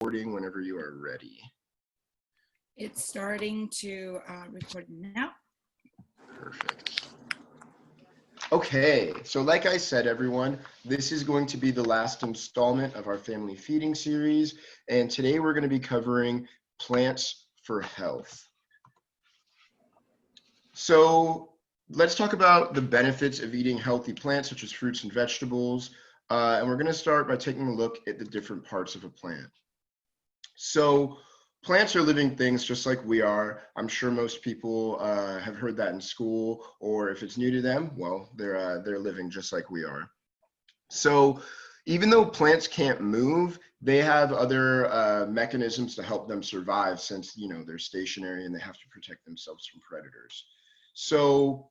recording whenever you are ready. It's starting to record now. Perfect. Okay, so like I said, everyone, this is going to be the last installment of our family feeding series, and today we're going to be covering plants for health. So let's talk about the benefits of eating healthy plants, such as fruits and vegetables, and we're going to start by taking a look at the different parts of a plant. So plants are living things just like we are. I'm sure most people have heard that in school, or if it's new to them, well, they're living just like we are. So even though plants can't move, they have other mechanisms to help them survive, since they're stationary and they have to protect themselves from predators. So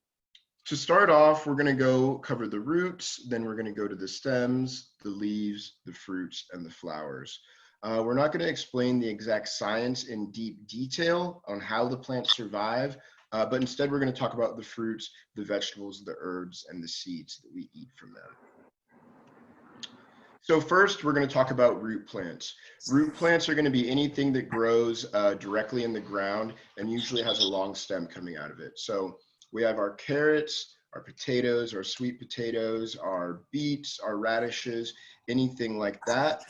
to start off, we're going to go cover the roots, then we're going to go to the stems, the leaves, the fruits, and the flowers. We're not going to explain the exact science in deep detail on how the plants survive, but instead we're going to talk about the fruits, the vegetables, the herbs, and the seeds that we eat from them. So first, we're going to talk about root plants. Root plants are going to be anything that grows directly in the ground and usually has a long stem coming out of it. So we have our carrots, our potatoes, our sweet potatoes, our beets, our radishes, anything like that.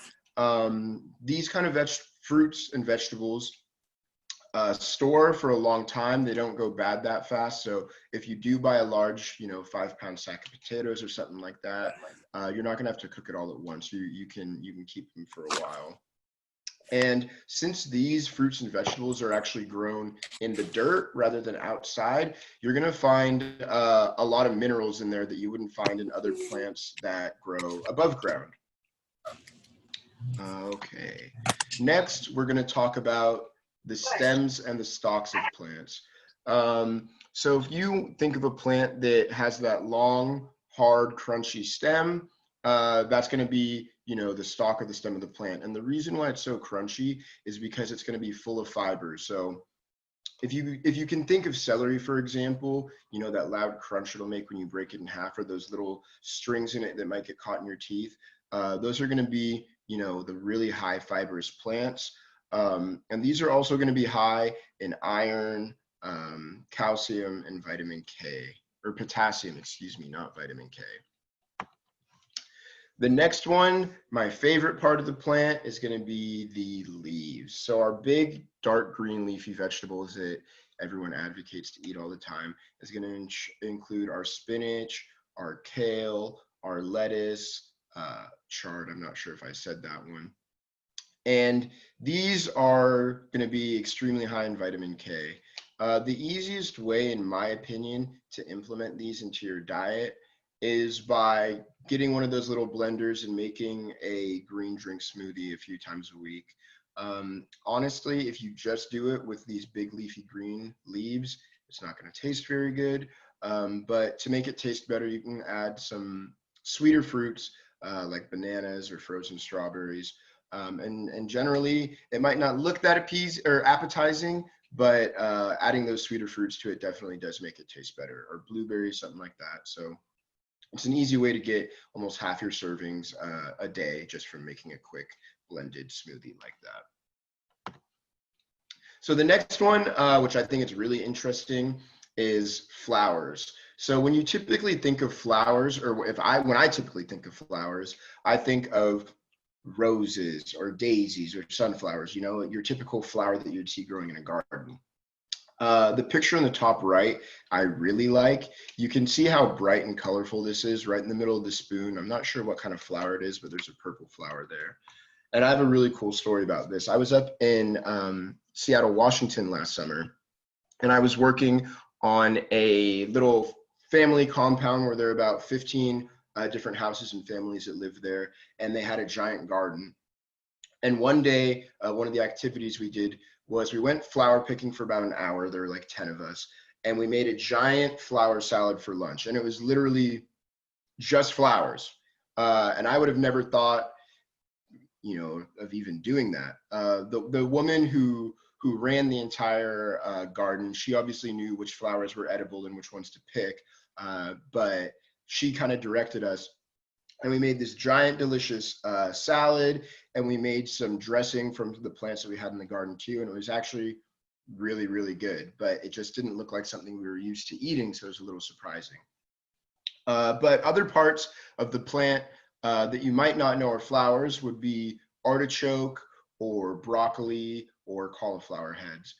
These kind of fruits and vegetables store for a long time. They don't go bad that fast. So if you do buy a large, 5-pound sack of potatoes or something like that, you're not gonna have to cook it all at once. You can keep them for a while. And since these fruits and vegetables are actually grown in the dirt rather than outside, you're gonna find a lot of minerals in there that you wouldn't find in other plants that grow above ground. Okay, next we're gonna talk about the stems and the stalks of plants. So if you think of a plant that has that long, hard, crunchy stem, that's going to be, the stalk or the stem of the plant. And the reason why it's so crunchy is because it's going to be full of fibers. So if you can think of celery, for example, that loud crunch it'll make when you break it in half, or those little strings in it that might get caught in your teeth, those are going to be, the really high fibrous plants. And these are also going to be high in iron, calcium, and vitamin K, or potassium, excuse me, not vitamin K. The next one, my favorite part of the plant, is going to be the leaves. So our big dark green leafy vegetables that everyone advocates to eat all the time is going to include our spinach, our kale, our lettuce, chard, I'm not sure if I said that one. And these are going to be extremely high in vitamin K. The easiest way, in my opinion, to implement these into your diet is by getting one of those little blenders and making a green drink smoothie a few times a week. Honestly, if you just do it with these big leafy green leaves, it's not going to taste very good. But to make it taste better, you can add some sweeter fruits like bananas or frozen strawberries. And generally, it might not look that appetizing, but adding those sweeter fruits to it definitely does make it taste better, or blueberries, something like that. So it's an easy way to get almost half your servings a day just from making a quick blended smoothie like that. So the next one, which I think is really interesting, is flowers. So when you typically think of flowers, or when I typically think of flowers, I think of roses or daisies or sunflowers, your typical flower that you'd see growing in a garden. The picture on the top right, I really like. You can see how bright and colorful this is right in the middle of the spoon. I'm not sure what kind of flower it is, but there's a purple flower there. And I have a really cool story about this. I was up in Seattle, Washington last summer, and I was working on a little family compound where there are about 15 different houses and families that live there, and they had a giant garden. And one day, one of the activities we did was we went flower picking for about an hour. There were like 10 of us, and we made a giant flower salad for lunch. And it was literally just flowers. And I would have never thought, of even doing that. The woman who ran the entire garden, she obviously knew which flowers were edible and which ones to pick, but she kind of directed us And we made this giant, delicious salad, and we made some dressing from the plants that we had in the garden too. And it was actually really, really good, but it just didn't look like something we were used to eating, so it was a little surprising. But other parts of the plant that you might not know are flowers would be artichoke or broccoli or cauliflower heads.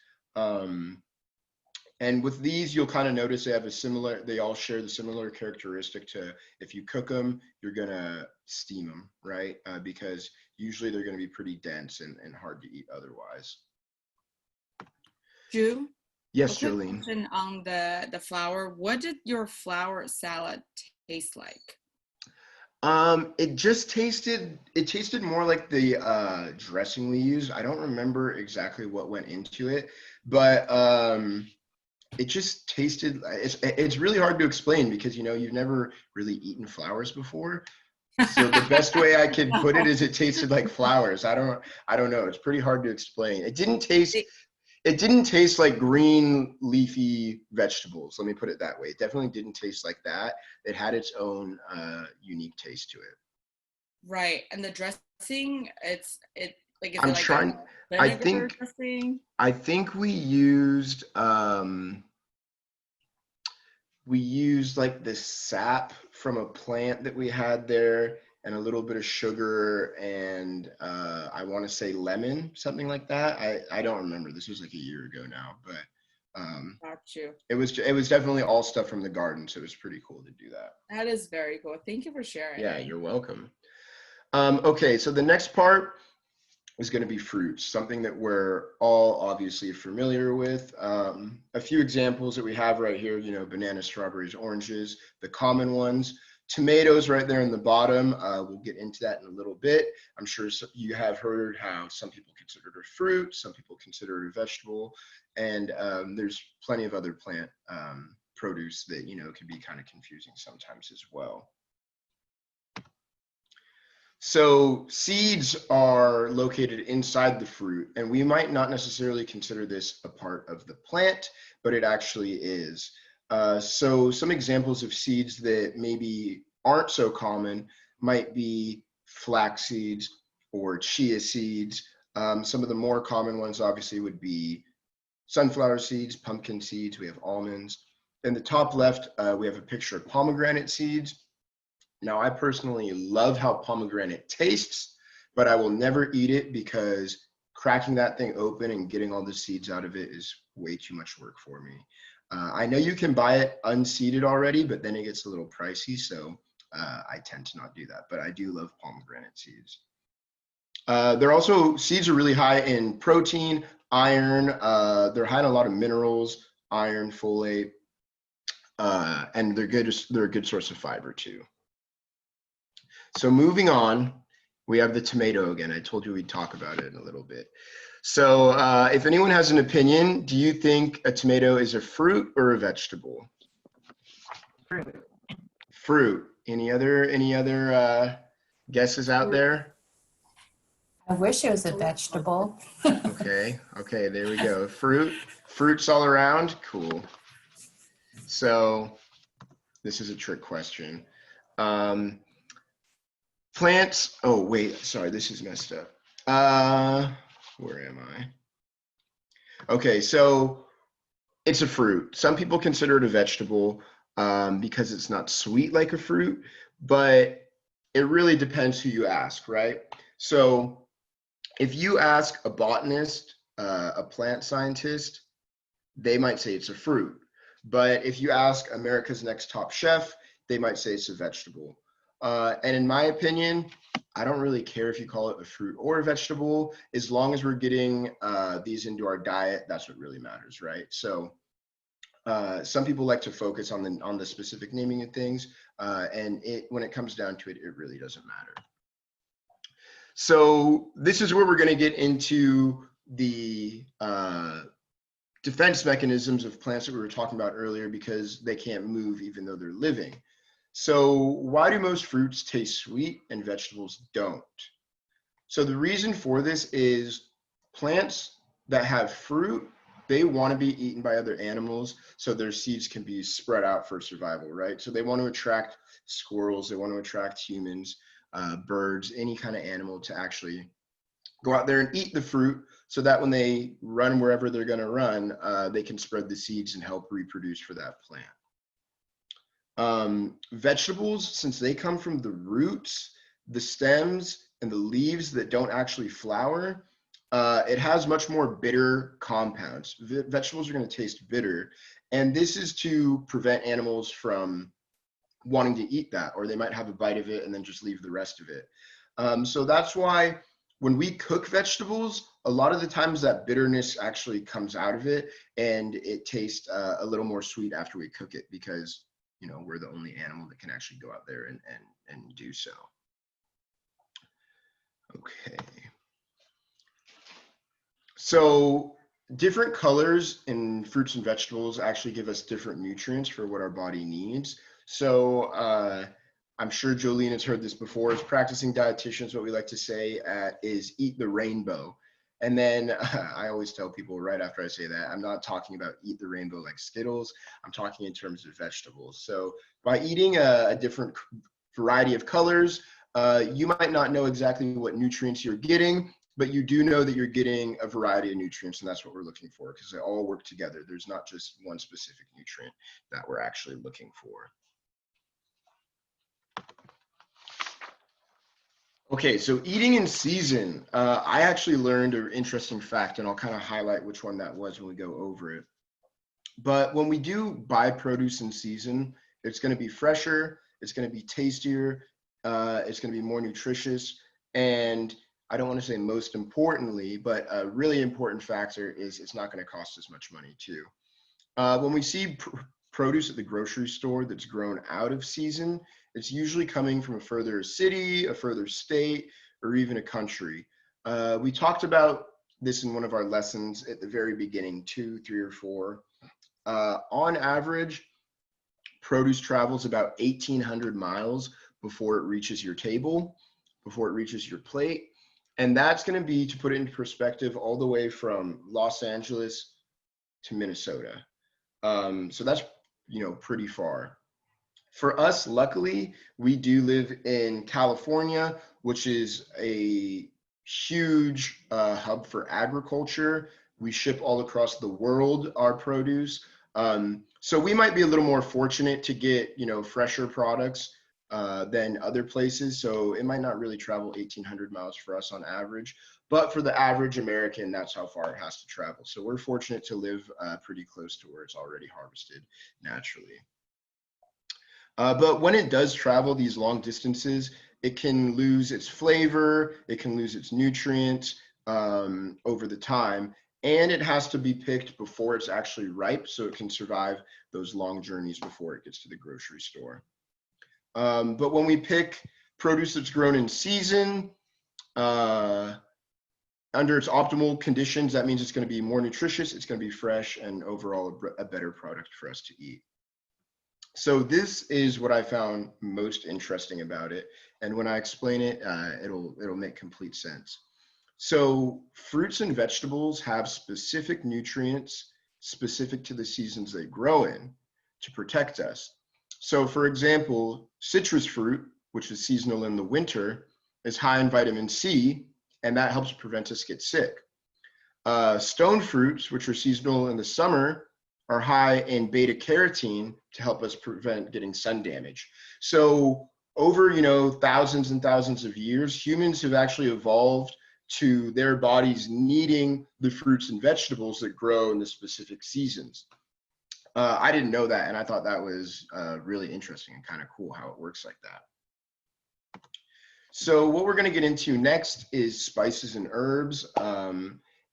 And with these, you'll kind of notice they all share the similar characteristic to, if you cook them, you're gonna steam them, right? Because usually they're gonna be pretty dense and hard to eat otherwise. Drew? Yes, A quick Jolene. question on the flour. What did your flour salad taste like? It tasted more like the dressing we used. I don't remember exactly what went into it, but it just tasted, it's really hard to explain because, you know, you've never really eaten flowers before. So the best way I could put it is it tasted like flowers. I don't know. It's pretty hard to explain. It didn't taste like green leafy vegetables. Let me put it that way. It definitely didn't taste like that. It had its own unique taste to it. Right. And the dressing, is it I'm like trying, a I vinegar think, dressing? I think we used like the sap from a plant that we had there and a little bit of sugar and I want to say lemon, something like that. I don't remember. This was like a year ago now, but Got you. it was definitely all stuff from the garden, so it was pretty cool to do that. That is very cool. Thank you for sharing. Yeah, you're welcome. Okay, so the next part is going to be fruits, something that we're all obviously familiar with. A few examples that we have right here, you know, bananas, strawberries, oranges, the common ones. Tomatoes right there in the bottom. We'll get into that in a little bit. I'm sure you have heard how some people consider it a fruit, some people consider it a vegetable, and there's plenty of other plant produce that, you know, can be kind of confusing sometimes as well. So seeds are located inside the fruit, and we might not necessarily consider this a part of the plant, but it actually is. So some examples of seeds that maybe aren't so common might be flax seeds or chia seeds. Some of the more common ones obviously would be sunflower seeds, pumpkin seeds, we have almonds. In the top left, we have a picture of pomegranate seeds. Now, I personally love how pomegranate tastes, but I will never eat it because cracking that thing open and getting all the seeds out of it is way too much work for me. I know you can buy it unseeded already, but then it gets a little pricey, so I tend to not do that, but I do love pomegranate seeds. Seeds are really high in protein, iron, they're high in a lot of minerals, iron, folate, and they're a good source of fiber too. So moving on, we have the tomato again. I told you we'd talk about it in a little bit. So if anyone has an opinion, do you think a tomato is a fruit or a vegetable? Fruit. Fruit. Any other guesses out there? I wish it was a vegetable. Okay, there we go. Fruits all around. Cool. So this is a trick question. Plants, oh wait, sorry, this is messed up. Where am I? Okay, so it's a fruit. Some people consider it a vegetable because it's not sweet like a fruit, but it really depends who you ask, right? So if you ask a botanist, a plant scientist, they might say it's a fruit. But if you ask America's Next Top Chef, they might say it's a vegetable. And in my opinion, I don't really care if you call it a fruit or a vegetable, as long as we're getting these into our diet, that's what really matters, right? So some people like to focus on the specific naming of things, and when it comes down to it, it really doesn't matter. So this is where we're going to get into the defense mechanisms of plants that we were talking about earlier, because they can't move even though they're living. So why do most fruits taste sweet and vegetables don't? So the reason for this is plants that have fruit they want to be eaten by other animals so their seeds can be spread out for survival, right? So they want to attract squirrels, they want to attract humans, birds, any kind of animal to actually go out there and eat the fruit so that when they run wherever they're going to run, they can spread the seeds and help reproduce for that plant. Vegetables, since they come from the roots, the stems, and the leaves that don't actually flower, it has much more bitter compounds. Vegetables are going to taste bitter, and this is to prevent animals from wanting to eat that, or they might have a bite of it and then just leave the rest of it. So that's why when we cook vegetables, a lot of the times that bitterness actually comes out of it, and it tastes a little more sweet after we cook it, because we're the only animal that can actually go out there and do so. Okay. So different colors in fruits and vegetables actually give us different nutrients for what our body needs. So I'm sure Jolene has heard this before. As practicing dietitians, what we like to say is eat the rainbow. And then I always tell people right after I say that, I'm not talking about eat the rainbow like Skittles. I'm talking in terms of vegetables. So by eating a different variety of colors, you might not know exactly what nutrients you're getting, but you do know that you're getting a variety of nutrients, and that's what we're looking for, because they all work together. There's not just one specific nutrient that we're actually looking for. Okay, so eating in season. I actually learned an interesting fact, and I'll kind of highlight which one that was when we go over it. But when we do buy produce in season, it's going to be fresher, it's going to be tastier, it's going to be more nutritious, and I don't want to say most importantly, but a really important factor is it's not going to cost as much money too. When we see produce at the grocery store that's grown out of season, it's usually coming from a further city, a further state, or even a country. We talked about this in one of our lessons at the very beginning, 2, 3, or 4. On average, produce travels about 1,800 miles before it reaches your table, before it reaches your plate. And that's going to be, to put it into perspective, all the way from Los Angeles to Minnesota. So that's, pretty far. For us, luckily, we do live in California, which is a huge hub for agriculture. We ship all across the world our produce. So we might be a little more fortunate to get, fresher products than other places. So it might not really travel 1,800 miles for us on average, but for the average American, that's how far it has to travel. So we're fortunate to live pretty close to where it's already harvested naturally. But when it does travel these long distances, it can lose its flavor, it can lose its nutrients over the time, and it has to be picked before it's actually ripe so it can survive those long journeys before it gets to the grocery store. But when we pick produce that's grown in season, under its optimal conditions, that means it's going to be more nutritious, it's going to be fresh, and overall a better product for us to eat. So this is what I found most interesting about it. And when I explain it, it'll make complete sense. So fruits and vegetables have specific nutrients specific to the seasons they grow in to protect us. So for example, citrus fruit, which is seasonal in the winter, is high in vitamin C, and that helps prevent us get sick. Stone fruits, which are seasonal in the summer, are high in beta carotene to help us prevent getting sun damage. So over, thousands and thousands of years, humans have actually evolved to their bodies needing the fruits and vegetables that grow in the specific seasons. I didn't know that, and I thought that was really interesting and kind of cool how it works like that. So what we're going to get into next is spices and herbs.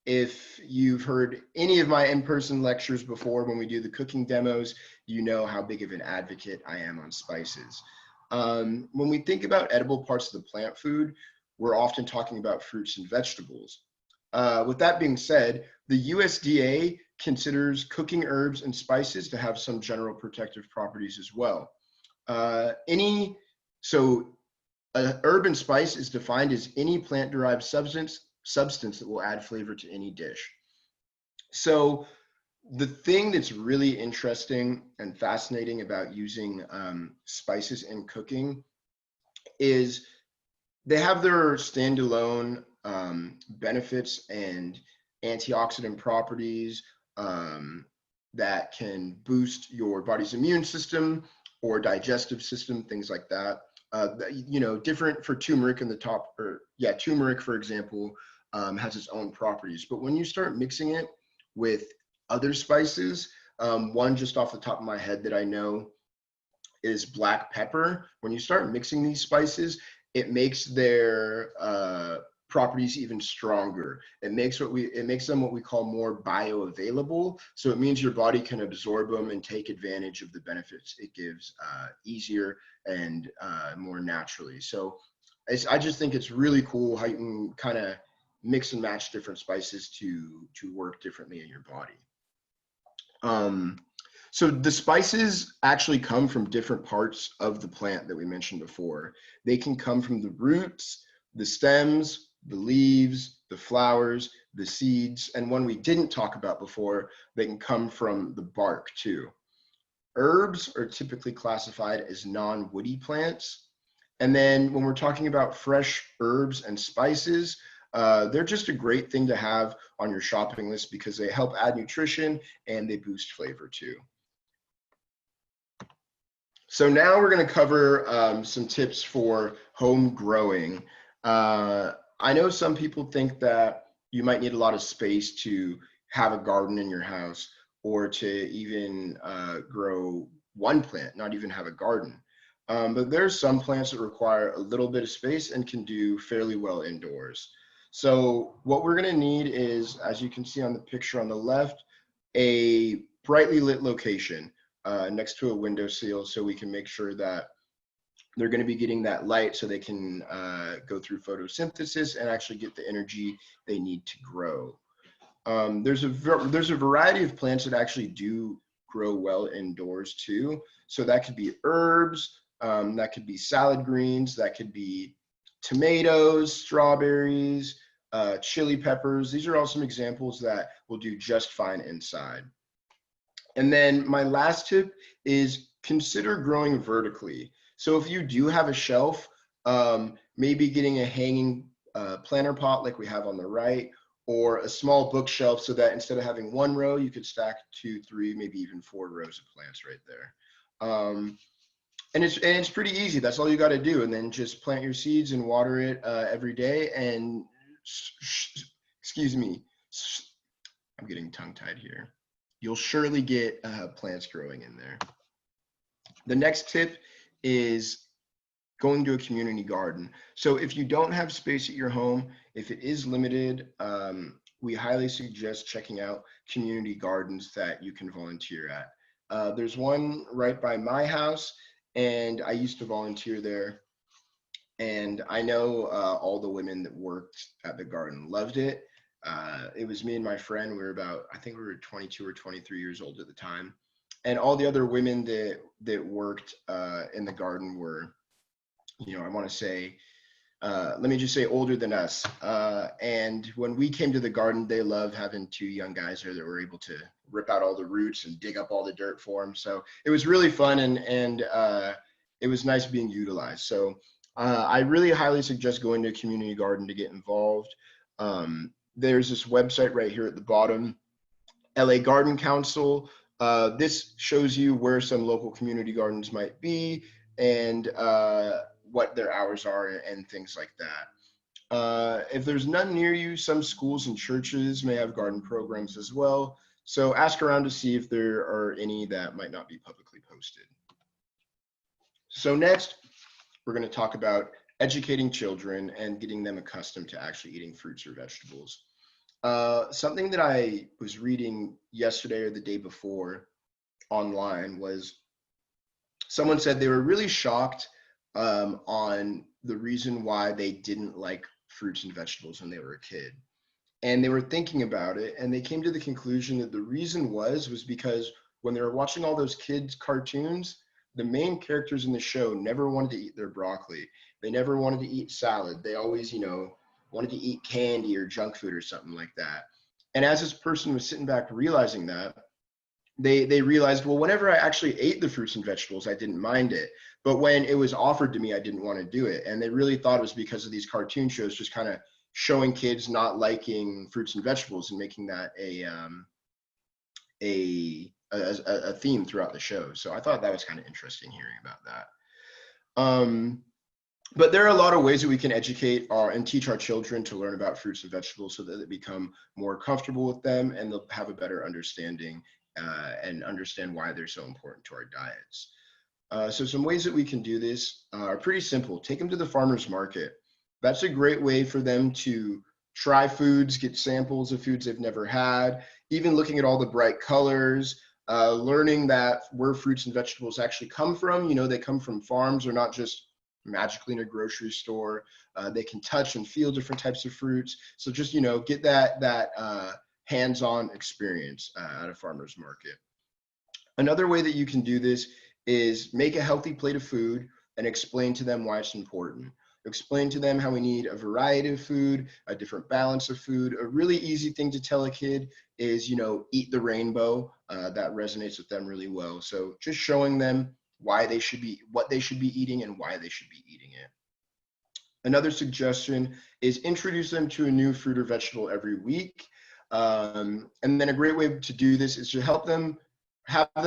If you've heard any of my in-person lectures before when we do the cooking demos, you know how big of an advocate I am on spices. When we think about edible parts of the plant food, we're often talking about fruits and vegetables. With that being said, the USDA considers cooking herbs and spices to have some general protective properties as well. An herb and spice is defined as any plant-derived substance that will add flavor to any dish. So The thing that's really interesting and fascinating about using spices in cooking is they have their standalone benefits and antioxidant properties that can boost your body's immune system or digestive system, things like that. Different for turmeric in the top, or yeah, turmeric, for example, has its own properties. But when you start mixing it with other spices, one just off the top of my head that I know is black pepper. When you start mixing these spices, it makes their properties even stronger. It makes them what we call more bioavailable. So it means your body can absorb them and take advantage of the benefits it gives easier and more naturally. So I just think it's really cool how you can kind of mix and match different spices to work differently in your body. So the spices actually come from different parts of the plant that we mentioned before. They can come from the roots, the stems, the leaves, the flowers, the seeds, and one we didn't talk about before, they can come from the bark too. Herbs are typically classified as non-woody plants. And then when we're talking about fresh herbs and spices, they're just a great thing to have on your shopping list because they help add nutrition and they boost flavor too. So now we're going to cover some tips for home growing. I know some people think that you might need a lot of space to have a garden in your house or to even grow one plant, not even have a garden. But there's some plants that require a little bit of space and can do fairly well indoors. So what we're going to need is, as you can see on the picture on the left, a brightly lit location next to a windowsill so we can make sure that they're going to be getting that light so they can go through photosynthesis and actually get the energy they need to grow. There's a variety of plants that actually do grow well indoors too. So that could be herbs, that could be salad greens, that could be tomatoes, strawberries, chili peppers. These are all some examples that will do just fine inside. And then my last tip is consider growing vertically. So if you do have a shelf, maybe getting a hanging planter pot like we have on the right, or a small bookshelf so that instead of having one row, you could stack 2, 3, maybe even 4 rows of plants right there. And it's pretty easy. That's all you got to do. And then just plant your seeds and water it every day. And excuse me, I'm getting tongue-tied here. You'll surely get plants growing in there. The next tip is going to a community garden. So if you don't have space at your home, if it is limited, we highly suggest checking out community gardens that you can volunteer at. There's one right by my house, and I used to volunteer there. And I know all the women that worked at the garden loved it. It was me and my friend. I think we were 22 or 23 years old at the time. And all the other women that worked in the garden were, I want to say, let me just say older than us. And when we came to the garden, they loved having 2 young guys there that were able to rip out all the roots and dig up all the dirt for them. So it was really fun and it was nice being utilized. So I really highly suggest going to a community garden to get involved. There's this website right here at the bottom, LA Garden Council. This shows you where some local community gardens might be and what their hours are and things like that. If there's none near you, some schools and churches may have garden programs as well. So ask around to see if there are any that might not be publicly posted. So next, we're going to talk about educating children and getting them accustomed to actually eating fruits or vegetables. Something that I was reading yesterday or the day before online was someone said they were really shocked on the reason why they didn't like fruits and vegetables when they were a kid. And they were thinking about it, and they came to the conclusion that the reason was because when they were watching all those kids' cartoons, the main characters in the show never wanted to eat their broccoli. They never wanted to eat salad. They always, wanted to eat candy or junk food or something like that. And as this person was sitting back realizing that, they realized, well, whenever I actually ate the fruits and vegetables, I didn't mind it. But when it was offered to me, I didn't want to do it. And they really thought it was because of these cartoon shows just kind of showing kids not liking fruits and vegetables and making that a theme throughout the show. So I thought that was kind of interesting hearing about that. But there are a lot of ways that we can educate and teach our children to learn about fruits and vegetables so that they become more comfortable with them and they'll have a better understanding and understand why they're so important to our diets. So some ways that we can do this are pretty simple. Take them to the farmer's market. That's a great way for them to try foods, get samples of foods they've never had, even looking at all the bright colors, learning that where fruits and vegetables actually come from. You know, they come from farms, or not just magically in a grocery store. They can touch and feel different types of fruits. So just, you know, get that hands-on experience at a farmer's market. Another way that you can do this is make a healthy plate of food and explain to them why it's important. Explain to them how we need a variety of food, a different balance of food. A really easy thing to tell a kid is, you know, eat the rainbow. That resonates with them really well. So just showing them why they should be, what they should be eating and why they should be eating it. Another suggestion is introduce them to a new fruit or vegetable every week. And then a great way to do this is to have them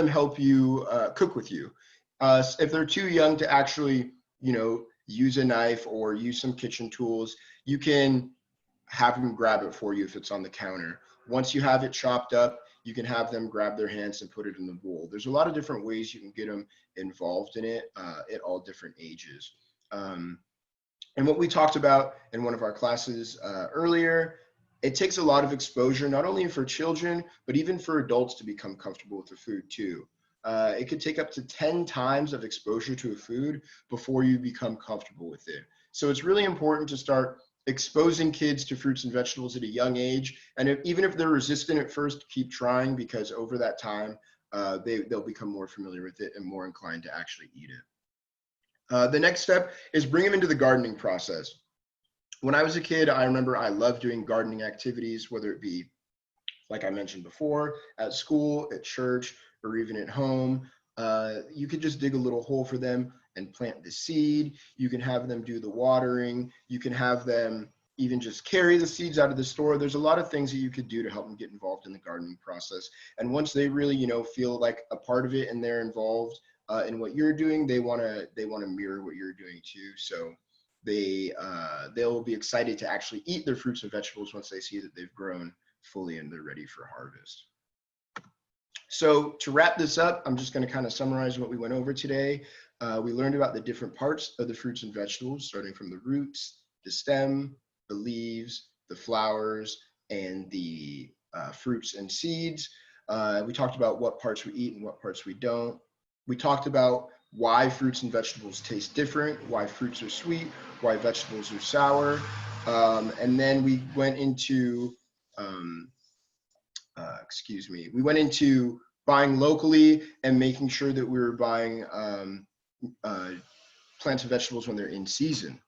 help you cook with you. If they're too young to actually, you know, use a knife or use some kitchen tools, you can have them grab it for you if it's on the counter. Once you have it chopped up, you can have them grab their hands and put it in the bowl. There's a lot of different ways you can get them involved in it at all different ages. And what we talked about in one of our classes earlier, it takes a lot of exposure, not only for children, but even for adults to become comfortable with the food too. It could take up to 10 times of exposure to a food before you become comfortable with it. So it's really important to start exposing kids to fruits and vegetables at a young age. And even if they're resistant at first, keep trying, because over that time, they'll become more familiar with it and more inclined to actually eat it. The next step is bring them into the gardening process. When I was a kid, I remember I loved doing gardening activities, whether it be, like I mentioned before, at school, at church, or even at home. You could just dig a little hole for them and plant the seed. You can have them do the watering. You can have them even just carry the seeds out of the store. There's a lot of things that you could do to help them get involved in the gardening process. And once they really, you know, feel like a part of it and they're involved in what you're doing, they want to mirror what you're doing too. So they'll be excited to actually eat their fruits and vegetables once they see that they've grown fully and they're ready for harvest. So to wrap this up, I'm just going to kind of summarize what we went over today. We learned about the different parts of the fruits and vegetables, starting from the roots, the stem, the leaves, the flowers, and the fruits and seeds. We talked about what parts we eat and what parts we don't. We talked about why fruits and vegetables taste different, why fruits are sweet, why vegetables are sour. And then we went into we went into buying locally and making sure that we were buying plants and vegetables when they're in season.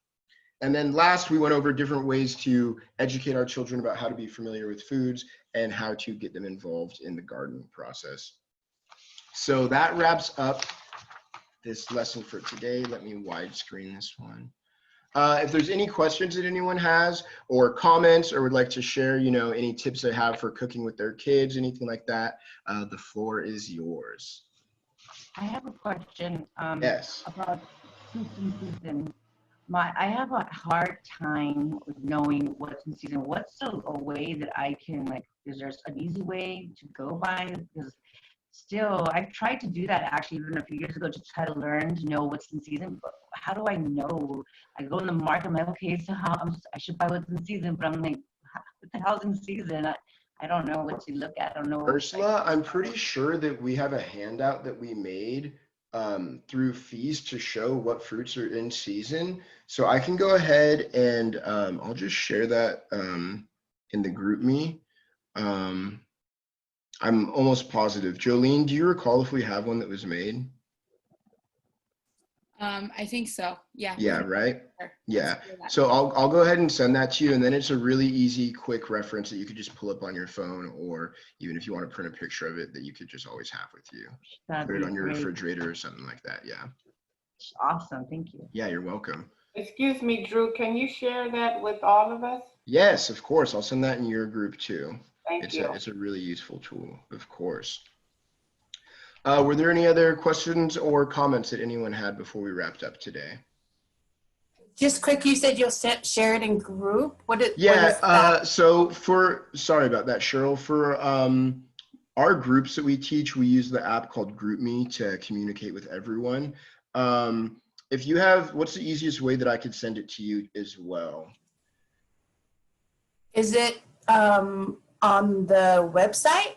And then last, we went over different ways to educate our children about how to be familiar with foods and how to get them involved in the gardening process. So that wraps up this lesson for today. Let me widescreen this one. If there's any questions that anyone has or comments or would like to share, you know, any tips they have for cooking with their kids, anything like that, the floor is yours. I have a question Yes. about fruits in season. I have a hard time with knowing what's in season. What's a way that I can, like, is there an easy way to go by? Because still, I've tried to do that actually even a few years ago to try to learn to know what's in season. But how do I know? I go in the market, I'm like, okay, so I should buy what's in season, but I'm like, what the hell's in season? I don't know what to look at. I don't know. Ursula, I'm pretty sure that we have a handout that we made through fees to show what fruits are in season. So I can go ahead and I'll just share that in the group me. I'm almost positive. Jolene, do you recall if we have one that was made? I think so. Yeah. Yeah, right? Sure. Yeah. Let's do that. So I'll go ahead and send that to you, and then it's a really easy, quick reference that you could just pull up on your phone, or even if you want to print a picture of it, that you could just always have with you. That'd Put it be on your great. refrigerator or something like that. Yeah. Awesome. Thank you. Yeah, you're welcome. Excuse me, Drew, can you share that with all of us? Yes, of course. I'll send that in your group too. Thank you. It's a really useful tool, of course. Were there any other questions or comments that anyone had before we wrapped up today? Just quick, you said you'll share it in group. What is Yeah, that? so sorry about that, Cheryl. For our groups that we teach, we use the app called GroupMe to communicate with everyone. If you have, what's the easiest way that I could send it to you as well? Is it on the website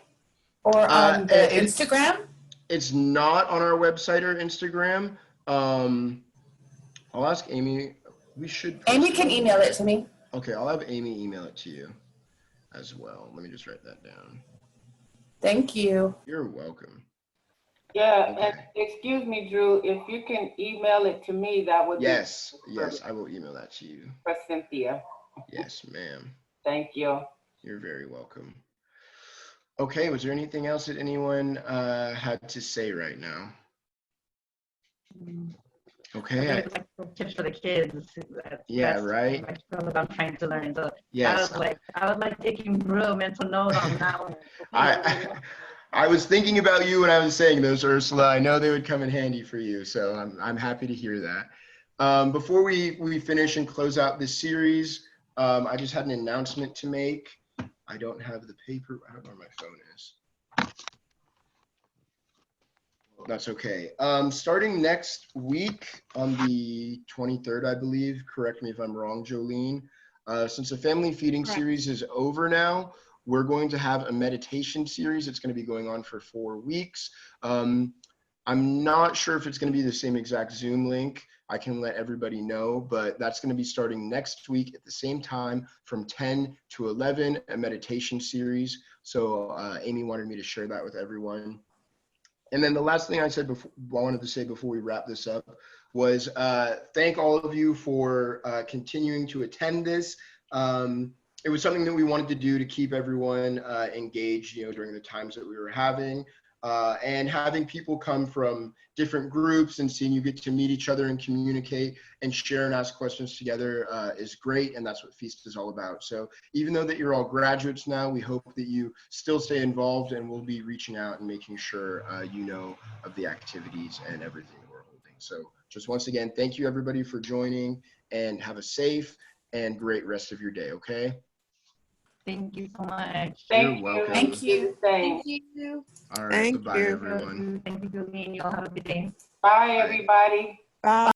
or on the Instagram? It's not on our website or Instagram. I'll ask Amy. We should. Amy can email it to me. Okay, I'll have Amy email it to you as well. Let me just write that down. Thank you. You're welcome. Yeah, Okay. and excuse me, Drew, if you can email it to me, that would Yes, yes, I will email that to you. be for Cynthia. Yes, ma'am. Thank you. You're very welcome. Okay, was there anything else that anyone had to say right now? Okay. I think like tips for the kids. Yeah, right. What I'm trying to learn. So Yes. I was like taking real mental note on that one. I was thinking about you when I was saying those, Ursula. I know they would come in handy for you, so I'm happy to hear that. Before we finish and close out this series, I just had an announcement to make. I don't have the paper. I don't know where my phone is. That's okay. Starting next week on the 23rd, I believe, correct me if I'm wrong, Jolene, since the family feeding Correct. series is over now, we're going to have a meditation series. It's going to be going on for 4 weeks. I'm not sure if it's going to be the same exact Zoom link. I can let everybody know, but that's going to be starting next week at the same time from 10 to 11, a meditation series. So Amy wanted me to share that with everyone. And then the last thing I wanted to say before we wrap this up was thank all of you for continuing to attend this. It was something that we wanted to do to keep everyone engaged, during the times that we were having. And having people come from different groups and seeing you get to meet each other and communicate and share and ask questions together is great, and that's what Feast is all about. So even though that you're all graduates now, we hope that you still stay involved, and we'll be reaching out and making sure you know of the activities and everything that we're holding. So just once again, thank you everybody for joining, and have a safe and great rest of your day, okay? Thank you so much. Thank You're you. welcome. Thank you. Thank Thank you. All right, Thank bye-bye you. everyone. Thank you, Julie. You'll have a good day. Bye, everybody. Bye.